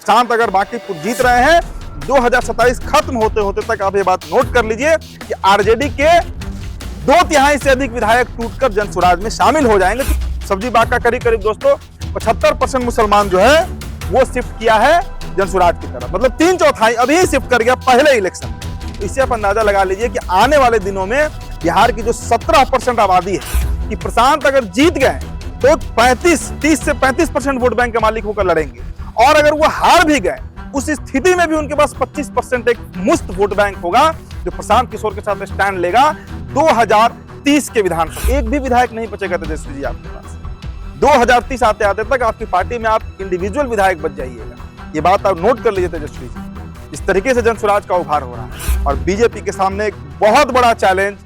प्रशांत अगर बांकीपुर जीत रहे हैं 2027 खत्म होते होते तक आप ये बात नोट कर लीजिए कि आरजेडी के 2/3 से अधिक विधायक टूटकर जनसुराज में शामिल हो जाएंगे। सब्जी बाग का करीब करीब दोस्तों 75% मुसलमान जो है वो शिफ्ट किया है जनसुराज की तरफ, मतलब 3/4 अभी शिफ्ट कर गया पहले इलेक्शन में। तो इससे आप अंदाजा लगा लीजिए कि आने वाले दिनों में बिहार की जो 17% आबादी है कि प्रशांत अगर जीत गए तो 30 से 35% वोट बैंक के मालिक होकर लड़ेंगे, और अगर वो हार भी गए उस स्थिति में भी उनके पास 25% एक मुफ्त वोट बैंक होगा जो प्रशांत किशोर के साथ स्टैंड लेगा 2030 के विधानसभा। एक भी विधायक नहीं बचेगा तेजस्वी जी आपके पास। 2030 आते आते तक आपकी पार्टी में आप इंडिविजुअल विधायक बच जाइएगा। ये बात आप नोट कर लीजिए तेजस्वी जी। इस तरीके से जनसुराज का उभार हो रहा है और बीजेपी के सामने एक बहुत बड़ा चैलेंज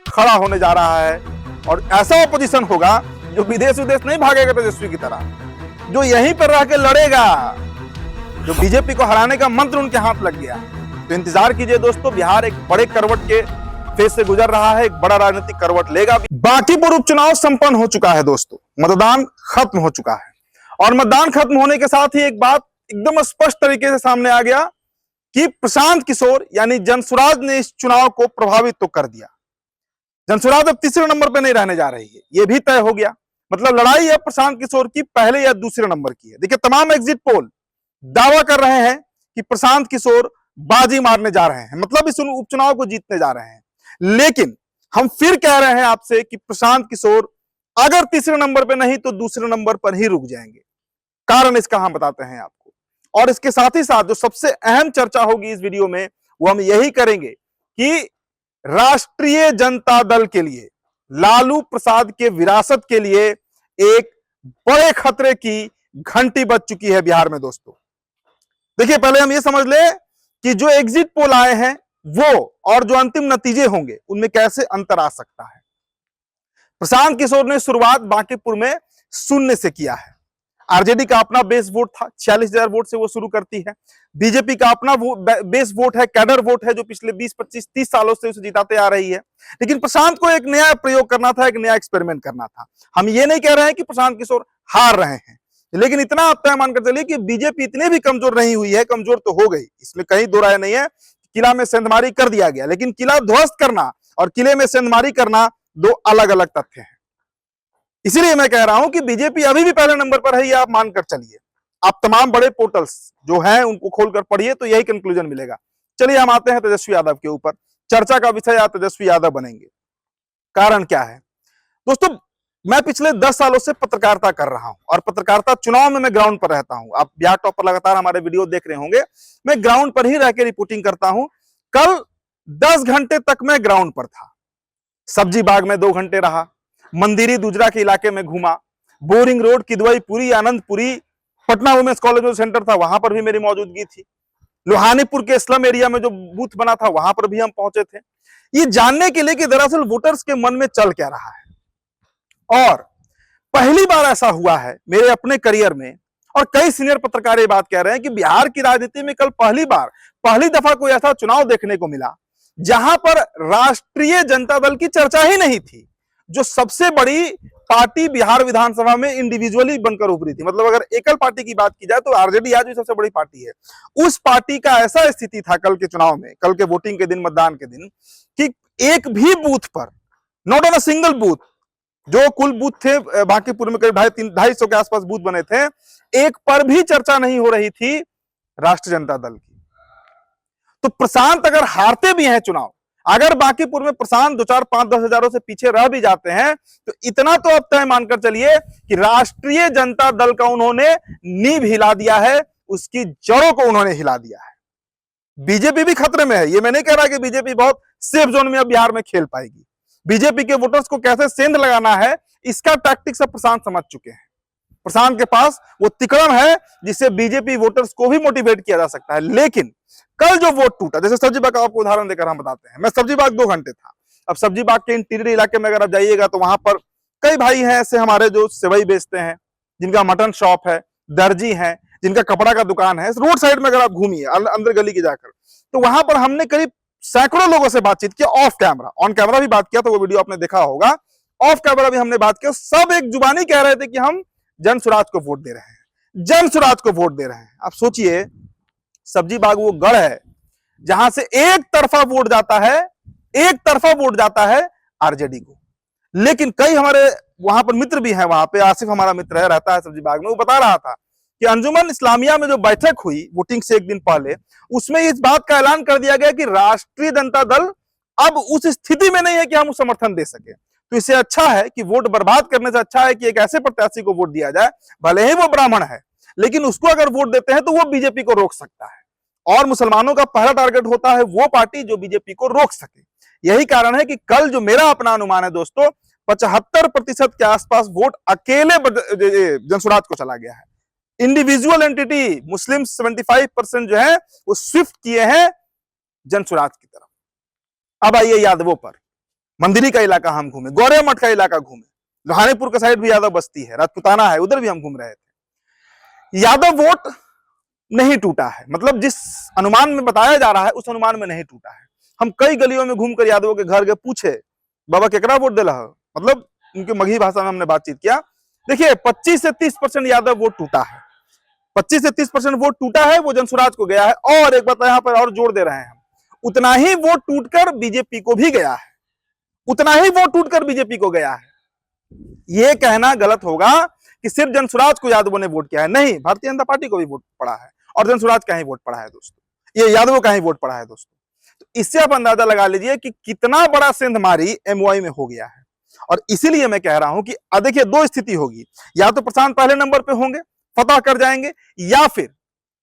खड़ा होने जा रहा है, और ऐसा ऑपोजिशन होगा जो विदेश नहीं भागेगा तेजस्वी की तरह, जो यहीं पर रह के लड़ेगा, जो बीजेपी को हराने का मंत्र उनके हाथ लग गया। तो इंतजार कीजिए दोस्तों, बिहार एक बड़े करवट के फेज से गुजर रहा है, एक बड़ा राजनीतिक करवट लेगा। बांकीपुर उपचुनाव संपन्न हो चुका है दोस्तों, मतदान खत्म हो चुका है, और मतदान खत्म होने के साथ ही एक बात एकदम स्पष्ट तरीके से सामने आ गया कि प्रशांत किशोर यानी जनसुराज ने इस चुनाव को प्रभावित तो कर दिया। जनसुराज अब तीसरे नंबर पर नहीं रहने जा रही है, यह भी तय हो गया। मतलब लड़ाई अब प्रशांत किशोर की पहले या दूसरे नंबर की है। देखिए, तमाम एग्जिट पोल दावा कर रहे हैं कि प्रशांत किशोर बाजी मारने जा रहे हैं, मतलब इस उपचुनाव को जीतने जा रहे हैं। लेकिन हम फिर कह रहे हैं आपसे कि प्रशांत किशोर अगर तीसरे नंबर पे नहीं तो दूसरे नंबर पर ही रुक जाएंगे। कारण इसका हम बताते हैं आपको, और इसके साथ ही साथ जो सबसे अहम चर्चा होगी इस वीडियो में वो हम यही करेंगे कि राष्ट्रीय जनता दल के लिए, लालू प्रसाद के विरासत के लिए एक बड़े खतरे की घंटी बज चुकी है बिहार में दोस्तों। देखिए, पहले हम ये समझ ले कि जो एग्जिट पोल आए हैं वो और जो अंतिम नतीजे होंगे उनमें कैसे अंतर आ सकता है। प्रशांत किशोर ने शुरुआत बांकीपुर में 0 से किया है। आरजेडी का अपना बेस वोट था, 46,000 वोट से वो शुरू करती है। बीजेपी का अपना बेस वोट है, कैडर वोट है, जो पिछले 20, 25, 30 सालों से उसे जिताते आ रही है। लेकिन प्रशांत को एक नया प्रयोग करना था, एक नया एक्सपेरिमेंट करना था। हम ये नहीं कह रहे हैं कि प्रशांत किशोर हार रहे हैं, लेकिन इतना आप तय मानकर चलिए कि बीजेपी इतनी भी कमजोर नहीं हुई है, कमजोर तो हो गई, इसमें कहीं दो राय नहीं है। किला में सेंधमारी कर दिया गया, लेकिन किला ध्वस्त करना और किले में सेंधमारी करना दो अलग अलग तथ्य हैं। इसीलिए मैं कह रहा हूं कि बीजेपी अभी भी पहले नंबर पर है, ये आप मानकर चलिए। आप तमाम बड़े पोर्टल्स जो हैं उनको खोलकर पढ़िए तो यही कंक्लूजन मिलेगा। चलिए हम आते हैं तेजस्वी यादव के ऊपर। चर्चा का विषय आज तेजस्वी यादव बनेंगे। कारण क्या है दोस्तों, मैं पिछले 10 सालों से पत्रकारिता कर रहा हूं और पत्रकारिता चुनाव में मैं ग्राउंड पर रहता हूं। आप बिहार टॉप पर लगातार हमारे वीडियो देख रहे होंगे, मैं ग्राउंड पर ही रह के रिपोर्टिंग करता हूं। कल 10 घंटे तक मैं ग्राउंड पर था। सब्जी बाग में 2 घंटे रहा, मंदिरी दुजरा के इलाके में घूमा, बोरिंग रोड, किदवईपुरी, आनंदपुरी, पटना वुमेन्स कॉलेज जो सेंटर था वहां पर भी मेरी मौजूदगी थी। लोहानीपुर के स्लम एरिया में जो बूथ बना था वहां पर भी हम पहुंचे थे, ये जानने के लिए कि दरअसल वोटर्स के मन में चल क्या रहा है। और पहली बार ऐसा हुआ है मेरे अपने करियर में, और कई सीनियर पत्रकार ये बात कह रहे हैं कि बिहार की राजनीति में कल पहली दफा कोई ऐसा चुनाव देखने को मिला जहां पर राष्ट्रीय जनता दल की चर्चा ही नहीं थी, जो सबसे बड़ी पार्टी बिहार विधानसभा में इंडिविजुअली बनकर उभरी थी। मतलब अगर एकल पार्टी की बात की जाए तो आरजेडी आज भी सबसे बड़ी पार्टी है। उस पार्टी का ऐसा स्थिति था कल के चुनाव में, कल के वोटिंग के दिन, मतदान के दिन, कि एक भी बूथ पर, not on a single booth, जो कुल बूथ थे बांकीपुर में करीब 250 के आसपास बूथ बने थे, एक पर भी चर्चा नहीं हो रही थी राष्ट्रीय जनता दल की। तो प्रशांत अगर हारते भी हैं चुनाव, अगर बांकीपुर में प्रशांत 2, 4, 5, 10 हजारों से पीछे रह भी जाते हैं, तो इतना तो अब तय मानकर चलिए कि राष्ट्रीय जनता दल का उन्होंने नींव हिला दिया है, उसकी जड़ों को उन्होंने हिला दिया है। बीजेपी भी खतरे में है। ये मैं नहीं कह रहा कि बीजेपी बहुत सेफ जोन में अब बिहार में खेल पाएगी। बीजेपी के वोटर्स को कैसे सेंध लगाना है इसका टैक्टिक्स अब प्रशांत समझ चुके हैं। प्रशांत के पास वो तिकड़म है जिससे बीजेपी वोटर्स को भी मोटिवेट किया जा सकता है। लेकिन कल जो वोट टूटा, जैसे सब्जी बाग का आपको उदाहरण देकर हम बताते हैं। मैं सब्जी बाग 2 घंटे था। अब सब्जी बाग के इंटीरियर इलाके में अगर आप जाइएगा तो वहां पर कई भाई हैं ऐसे हमारे जो सेवई बेचते हैं, जिनका मटन शॉप है, दर्जी हैं, जिनका कपड़ा का दुकान है। रोड साइड में अगर आप घूमिए अंदर गली के जाकर, तो वहां पर हमने करीब सैकड़ों लोगों से बातचीत की, ऑफ कैमरा, ऑन कैमरा भी बात किया, तो वो वीडियो आपने देखा होगा। ऑफ कैमरा भी हमने बात किया। सब एक जुबानी कह रहे थे कि हम जनसुराज को वोट दे रहे हैं। जन स्वराज को वोट दे रहे हैं। आप सोचिए, सब्जी बाग वो गढ़ है जहां से एक तरफा वोट जाता है आरजेडी को। लेकिन कई हमारे वहां पर मित्र भी हैं, वहां पे आसिफ हमारा मित्र है, रहता है सब्जी बाग में, वो बता रहा था कि अंजुमन इस्लामिया में जो बैठक हुई वोटिंग से एक दिन पहले, उसमें इस बात का ऐलान कर दिया गया कि राष्ट्रीय जनता दल अब उस स्थिति में नहीं है कि हम समर्थन दे सके। तो इससे अच्छा है कि वोट बर्बाद करने से अच्छा है कि एक ऐसे प्रत्याशी को वोट दिया जाए, भले ही वो ब्राह्मण है, लेकिन उसको अगर वोट देते हैं तो वो बीजेपी को रोक सकता है। और मुसलमानों का पहला टारगेट होता है वो पार्टी जो बीजेपी को रोक सके। यही कारण है कि कल जो मेरा अपना अनुमान है दोस्तों, 75% के आसपास वोट अकेले जनसुराज को चला गया है। इंडिविजुअल एंटिटी मुस्लिम 75% जो है वो स्विफ्ट किए हैं जनसुराज की तरफ। अब आइए यादवों पर। मंदिरी का इलाका हम घूमे, गौरे मठ का इलाका घूमे, लोहानीपुर का साइड भी यादव बस्ती है, राजपुताना है, उधर भी हम घूम रहे थे। यादव वोट नहीं टूटा है, मतलब जिस अनुमान में बताया जा रहा है उस अनुमान में नहीं टूटा है। हम कई गलियों में घूमकर यादवों के घर गए, पूछे बाबा केकरा वोट दिला, मतलब उनके मगही भाषा में हमने बातचीत किया। देखिए 25 से 30% यादव वोट टूटा है, 25 से 30% वोट टूटा है, वो जनसुराज को गया है। और एक बात यहाँ पर और जोड़ दे रहे हैं हम, उतना ही वोट टूटकर बीजेपी को भी गया है, उतना ही वोट टूटकर बीजेपी को गया है। यह कहना गलत होगा कि सिर्फ जनसुराज को यादवों ने वोट किया है, नहीं, भारतीय जनता पार्टी को भी वोट पड़ा है और जनसुराज का ही वोट पड़ा है दोस्तों, ये यादवों का ही वोट पड़ा है दोस्तों। तो इससे आप अंदाजा लगा लीजिए कि कितना बड़ा सेंधमारी एमवाई में हो गया है। और इसीलिए मैं कह रहा हूं कि देखिए दो स्थिति होगी, या तो प्रशांत पहले नंबर पे होंगे, फतह कर जाएंगे, या फिर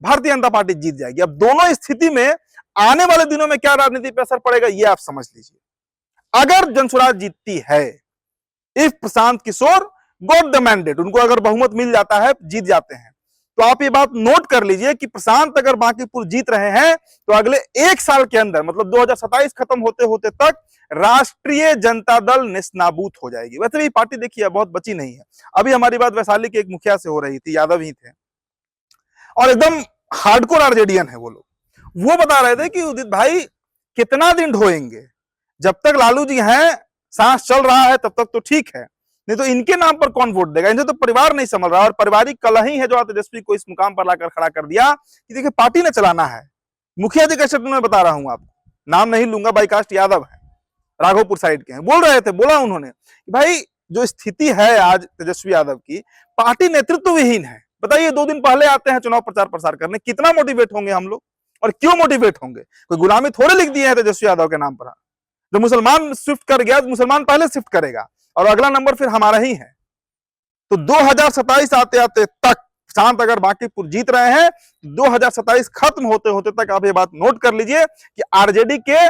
भारतीय जनता पार्टी जीत जाएगी। अब दोनों स्थिति में आने वाले दिनों में क्या राजनीति पर असर पड़ेगा ये आप समझ लीजिए। अगर जनसुराज जीतती है, if Prashant Kishor got the mandate, उनको अगर बहुमत मिल जाता है, जीत जाते हैं, तो आप ये बात नोट कर लीजिए कि प्रशांत अगर बांकीपुर जीत रहे हैं तो अगले एक साल के अंदर, मतलब 2027 खत्म होते होते तक राष्ट्रीय जनता दल नेस्तनाबूत हो जाएगी। वैसे भी पार्टी देखिए बहुत बची नहीं है। अभी हमारी बात वैशाली के एक मुखिया से हो रही थी, यादव ही थे और एकदम हार्डकोर आरजेडीएन है वो लोग। वो बता रहे थे कि उदित भाई कितना दिन ढोएंगे, जब तक लालू जी हैं, सांस चल रहा है तब तक तो ठीक है, नहीं तो इनके नाम पर कौन वोट देगा, इन्हें तो परिवार नहीं संभल रहा। और पारिवारिक कलह ही है जो तेजस्वी को इस मुकाम पर लाकर खड़ा कर दिया कि देखिए पार्टी ने चलाना है। मुखिया जी कैसे मैं बता रहा हूं आपको, नाम नहीं लूंगा, बाईकास्ट यादव है, राघोपुर साइड के हैं, बोल रहे थे, बोला उन्होंने कि भाई जो स्थिति है आज तेजस्वी यादव की, पार्टी नेतृत्व विहीन है। बताइए 2 दिन पहले आते हैं चुनाव प्रचार प्रसार करने, कितना मोटिवेट होंगे हम लोग, और क्यों मोटिवेट होंगे, कोई गुलामी थोड़े लिख दिए हैं तेजस्वी यादव के नाम पर। जो मुसलमान शिफ्ट कर गया, मुसलमान पहले शिफ्ट करेगा और अगला नंबर फिर हमारा ही है। तो 2027 आते आते तक प्रशांत अगर बांकीपुर जीत रहे हैं, 2027 खत्म होते होते तक आप ये बात नोट कर लीजिए कि आरजेडी के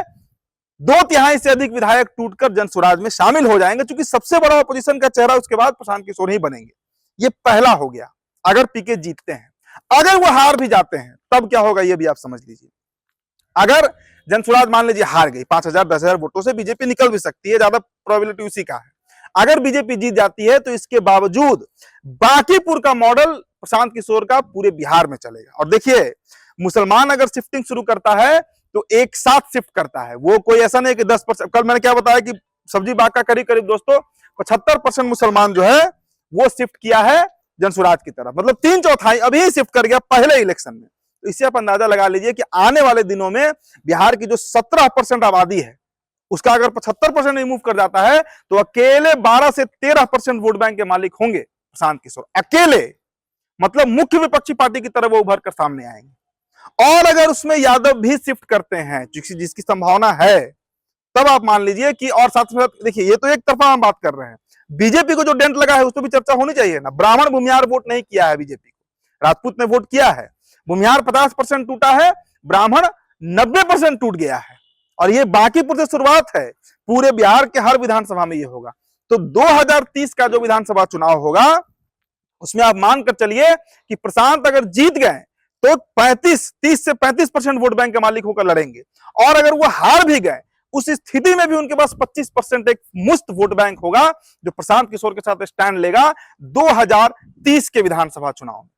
2/3 से अधिक विधायक टूटकर जनसुराज में शामिल हो जाएंगे, क्योंकि सबसे बड़ा अपोजिशन का चेहरा उसके बाद प्रशांत किशोर ही बनेंगे। ये पहला हो गया अगर पीके जीतते हैं। अगर वो हार भी जाते हैं तब क्या होगा ये भी आप समझ लीजिए। अगर जनसुराज मान लीजिए हार गई, 5,000 10,000 वोटों से बीजेपी निकल भी सकती है, ज्यादा प्रोबेबिलिटी उसी का है। अगर बीजेपी जीत जाती है तो इसके बावजूद बांकीपुर का मॉडल प्रशांत किशोर का पूरे बिहार में चलेगा। और देखिए मुसलमान अगर शिफ्टिंग शुरू करता है तो एक साथ शिफ्ट करता है, वो कोई ऐसा नहीं कि 10%। कल मैंने क्या बताया कि सब्जी बाग का करीब करीब दोस्तों 75% मुसलमान जो है वो शिफ्ट किया है जनसुराज की तरफ, मतलब 3/4 अभी शिफ्ट कर गया पहले इलेक्शन में। तो इससे आप अंदाजा लगा लीजिए कि आने वाले दिनों में बिहार की जो 17% आबादी है उसका अगर 75% नहीं मूव कर जाता है तो अकेले 12 से 13% वोट बैंक के मालिक होंगे प्रशांत किशोर, अकेले, मतलब मुख्य विपक्षी पार्टी की तरह वो उभर कर सामने आएंगे। और अगर उसमें यादव भी शिफ्ट करते हैं जिसकी संभावना है, तब आप मान लीजिए कि, और साथ में देखिए ये तो एक तरफा हम बात कर रहे हैं, बीजेपी को जो डेंट लगा है उस पर भी चर्चा होनी चाहिए ना। ब्राह्मण भूमिहार वोट नहीं किया है बीजेपी को, राजपूत ने वोट किया है। भूमिहार 50% टूटा है, ब्राह्मण 90% टूट गया है। और ये बांकीपुर से शुरुआत है, पूरे बिहार के हर विधानसभा में ये होगा। तो 2030 का जो विधानसभा चुनाव होगा उसमें आप मानकर चलिए कि प्रशांत अगर जीत गए तो 30 से 35% वोट बैंक के मालिक होकर लड़ेंगे। और अगर वो हार भी गए उस स्थिति में भी उनके पास 25% एक मुफ्त वोट बैंक होगा जो प्रशांत किशोर के साथ स्टैंड लेगा 2030 के विधानसभा चुनाव में।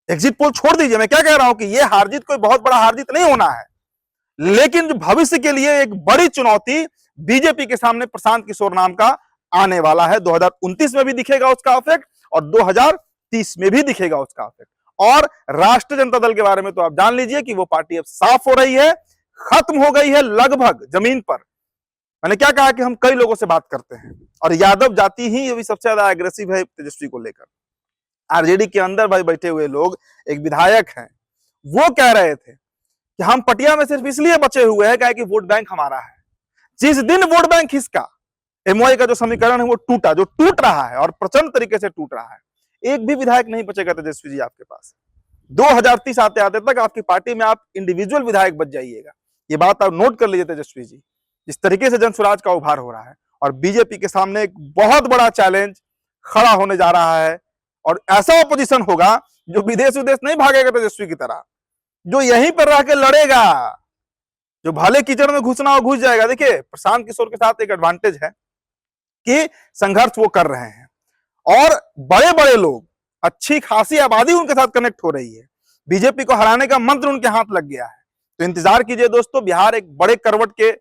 एग्जिट पोल छोड़ दीजिए, मैं क्या कह रहा हूं कि ये हार जीत कोई बहुत बड़ा हार जीत नहीं होना है, लेकिन जो भविष्य के लिए एक बड़ी चुनौती बीजेपी के सामने प्रशांत किशोर नाम का आने वाला है। 2029 में भी दिखेगा उसका इफेक्ट और 2030 में भी दिखेगा उसका इफेक्ट। और राष्ट्रीय जनता दल के बारे में तो आप जान लीजिए कि वो पार्टी अब साफ हो रही है, खत्म हो गई है लगभग जमीन पर। मैंने क्या कहा कि हम कई लोगों से बात करते हैं और यादव जाति ही अभी सबसे ज्यादा एग्रेसिव है तेजस्वी को लेकर। आरजेडी के अंदर भाई बैठे हुए लोग, एक विधायक हैं, वो कह रहे थे कि हम पटिया में सिर्फ इसलिए बचे हुए हैं कि वोट बैंक हमारा है। जिस दिन वोट बैंक इसका एमओआई का जो समीकरण है वो टूटा, जो टूट रहा है और प्रचंड तरीके से टूट रहा है, एक भी विधायक नहीं बचेगा तेजस्वी जी आपके पास। 2030 आते आते तक आपकी पार्टी में आप इंडिविजुअल विधायक बच जाइएगा। ये बात आप नोट कर लीजिए तेजस्वी जी। जिस तरीके से जनसुराज का उभार हो रहा है और बीजेपी के सामने एक बहुत बड़ा चैलेंज खड़ा होने जा रहा है, और ऐसा ऑपोजिशन होगा जो विदेश विदेश नहीं भागेगा तेजस्वी की तरह, जो यहीं पर रह के लड़ेगा, जो भले कीचड़ में घुसना हो घुस जाएगा। देखिए, प्रशांत किशोर के साथ एक एडवांटेज है कि संघर्ष वो कर रहे हैं और बड़े बड़े लोग, अच्छी खासी आबादी उनके साथ कनेक्ट हो रही है। बीजेपी को हराने का मंत्र उनके हाथ लग गया है। तो इंतजार कीजिए दोस्तों, बिहार एक बड़े करवट के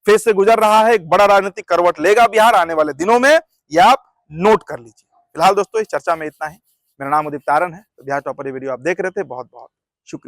फेज से गुजर रहा है, एक बड़ा राजनीतिक करवट लेगा बिहार आने वाले दिनों में, यह आप नोट कर लीजिए। फिलहाल दोस्तों इस चर्चा में इतना ही। मेरा नाम उदित तारण है। तो बिहार टॉपर ये वीडियो आप देख रहे थे, बहुत बहुत शुक्रिया।